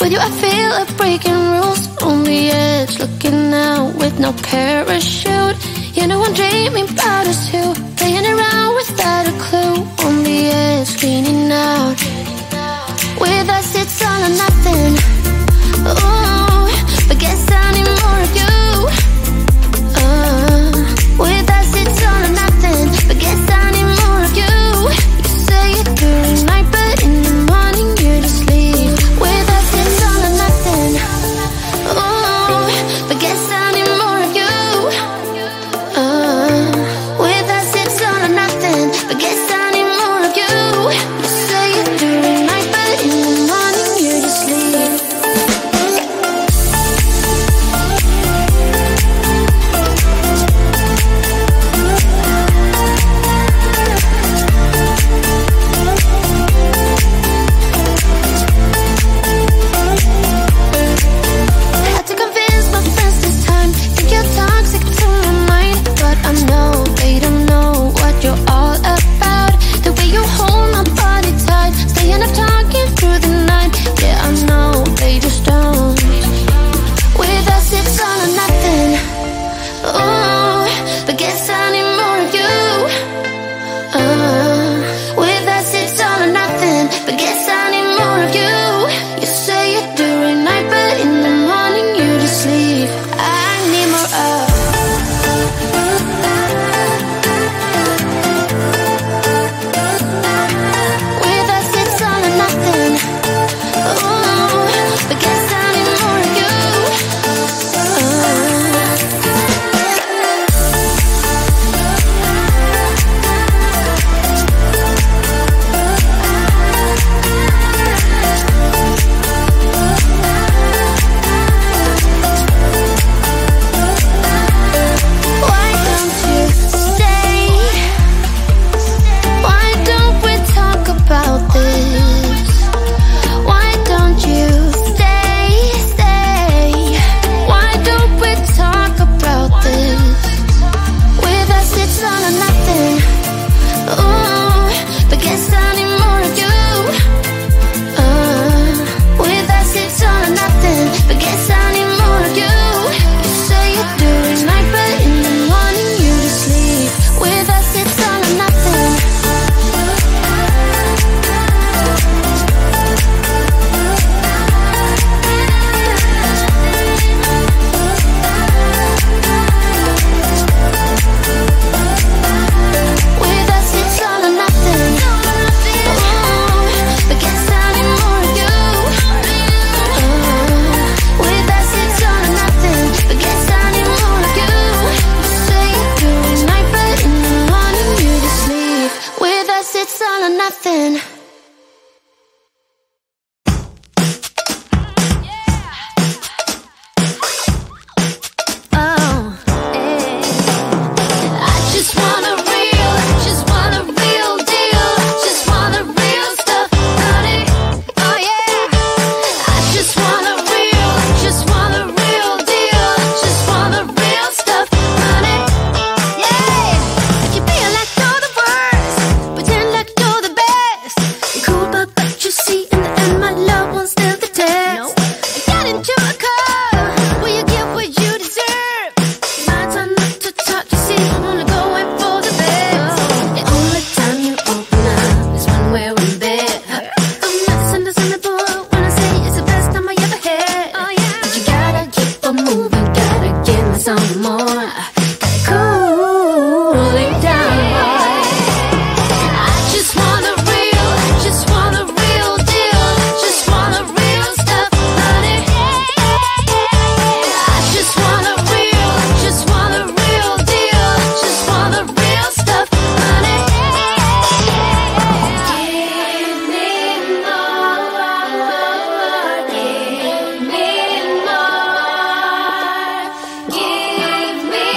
With you I feel like breaking rules. On the edge, looking out with no parachute. You know I'm dreaming about us two, playing around without a clue. On the edge, leaning out. With us it's all or nothing. Ooh, but guess I need more of you. With us it's all or nothing, but guess I need more of you. You say it during the night, but in the morning you just leave. With us it's all or nothing. Ooh, but guess I need more of you. With us it's all or nothing, but guess I need more of you. You say it during the night, but in the morning you just leave. Had to convince my friends this time. Think you're toxic to my mind, but I know they don't know what you're all about. The way you hold my body tight, staying up talking through the night. Yeah, I know they just don't. With us it's all or nothing. Ooh, but guess I need more of you. With us it's all or nothing, but guess I need more of you. You say it during night, but in the morning you just leave. I need more of. With us it's all or nothing. Ooh, but guess I need more of you. Why don't you stay? Why don't we talk about this? Why don't you stay? Why don't we talk about this? With us it's all or nothing. Ooh, but guess I need more of you. With us it's all or nothing, but guess I need more of you. You say it during night, but in the morning you just leave. With us it's all or nothing. With us it's all or nothing. Ooh, but guess I need more of you. With us it's all or nothing, but guess I need more of you. You say it during night, but in the morning you just leave. With us it's all or nothing. I just want a real deal. Just want the real stuff, honey. Oh yeah. I just want a real deal. Just want the real stuff, honey. Yeah. You feel like you're the worst, pretend like you're the best. You're cool, but you see in the end my love won't stand the test. You got into a car, will you get what you deserve? My time not to talk, you see, I wanna go in for the best. The only time you open up is when we're in bed. I'm not misunderstandable when I say it's the best time I ever had. But you gotta keep on moving, gotta give me some more. Gotta cool it down. I just want a real deal. Just want the real stuff, honey. I just want a real deal. Just want the real stuff, honey. Give me more. Give me more. Give me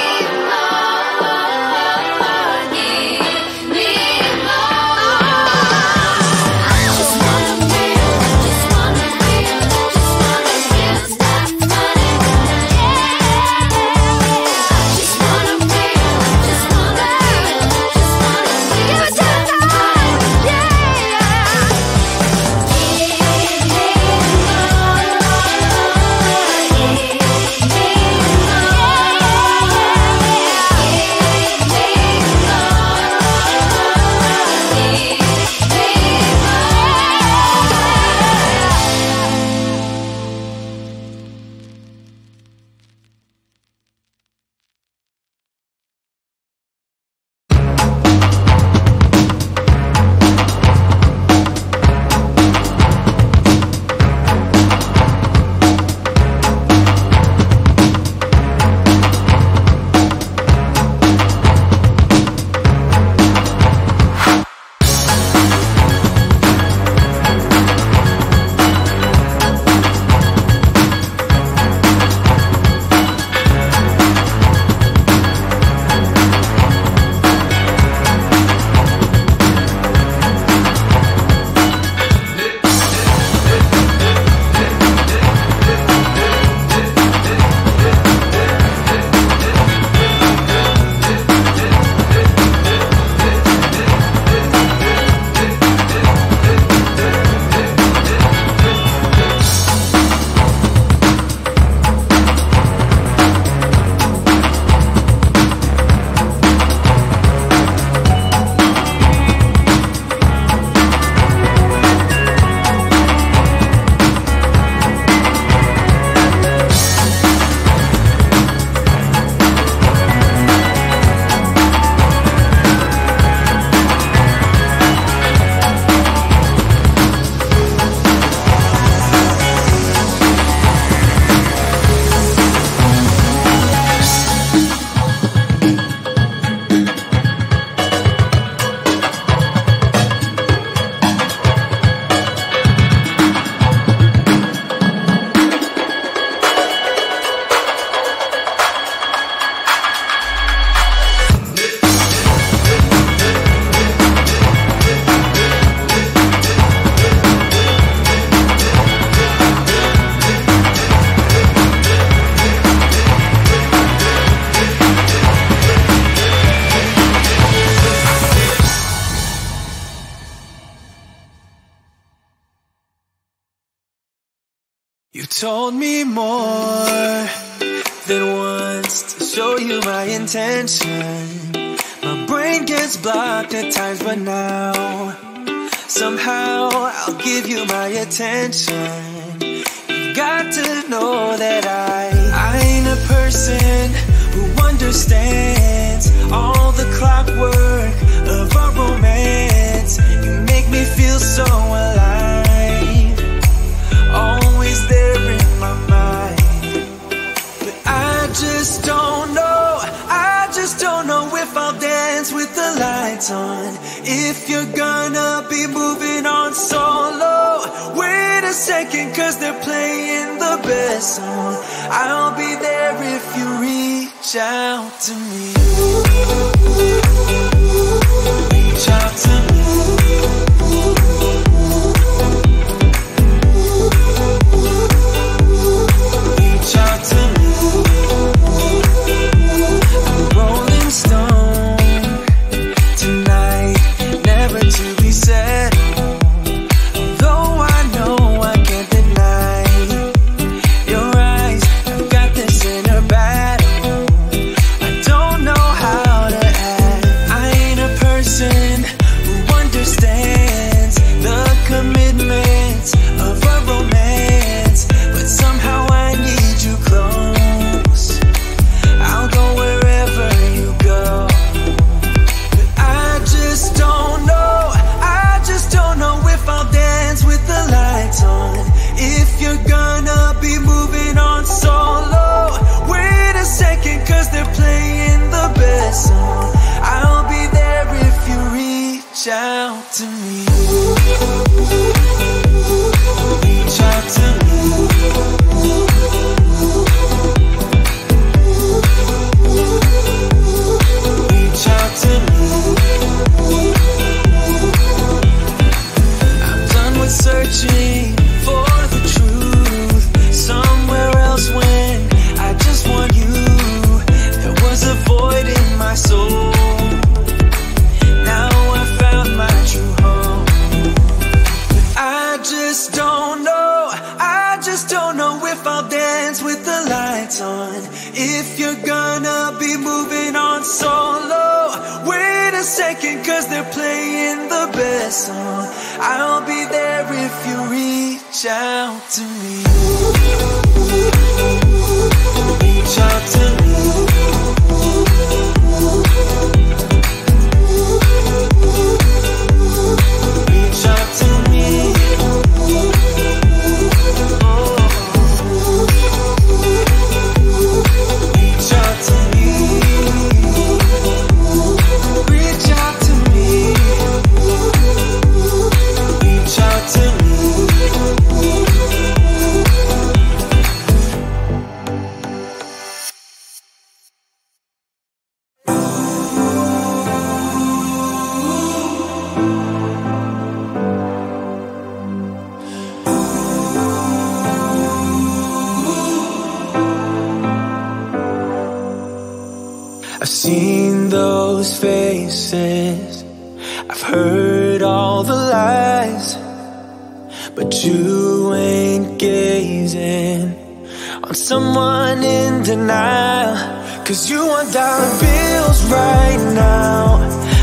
told me more than once to show you my intention. My brain gets blocked at times, but now somehow I'll give you my attention. You got to know that I ain't a person who understands all the clockwork of our romance. You make me feel so alive, always there in my mind. But I just don't know, I just don't know if I'll dance with the lights on. If you're gonna be moving on solo, wait a second, cause they're playing the best song. I'll be there if you reach out to me. Reach out to me. Reach out to me. I'm a rolling stone tonight, never to be settled. Though I know I can't deny your eyes, I've got this inner battle. I don't know how to act. I ain't a person who understands the commitments of a romance, but somehow I need you close. I'll go wherever you go. But I just don't know, I just don't know if I'll dance with the lights on. If you're gonna be moving on solo, wait a second, cause they're playing the best song. I'll be there if you reach out to me. Reach out to me. Reach out to me. I'm done with searching for the truth somewhere else when I just want you. There was a void in my soul. Now I found my true home. But I just don't know, I just don't know if I'll dance with the lights on. If you're gonna be moving on solo, wait a second, cause they're playing the best song. I'll be there if you reach out to me. Reach out to me. Reach out to me. Oh. Reach out to me. Reach out to me. Reach out to me. I've seen those faces, I've heard all the lies, but you ain't gazing on someone in denial. Cause you want dollar bills right now,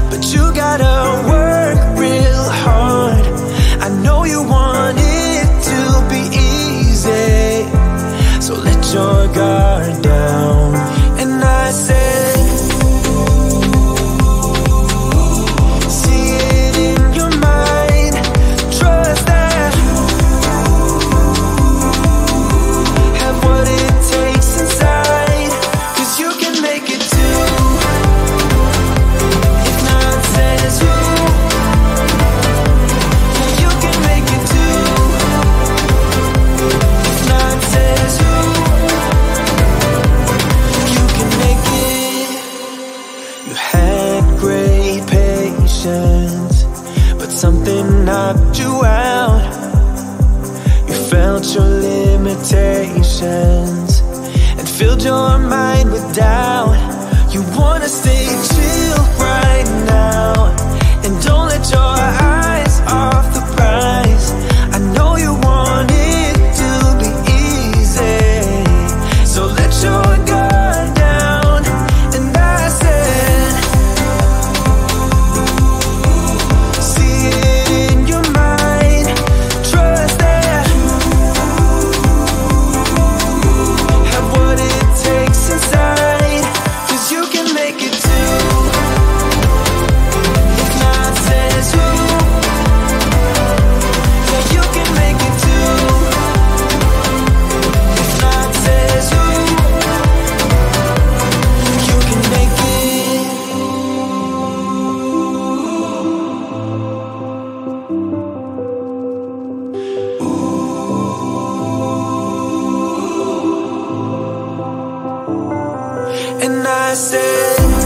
but you gotta work real hard. I know you want it to be easy, so let your guard down. And I said, something knocked you out. You felt your limitations and filled your mind with doubt. You wanna stay chill right now and don't let your eyes off the prize. I know you want it to be easy, And I said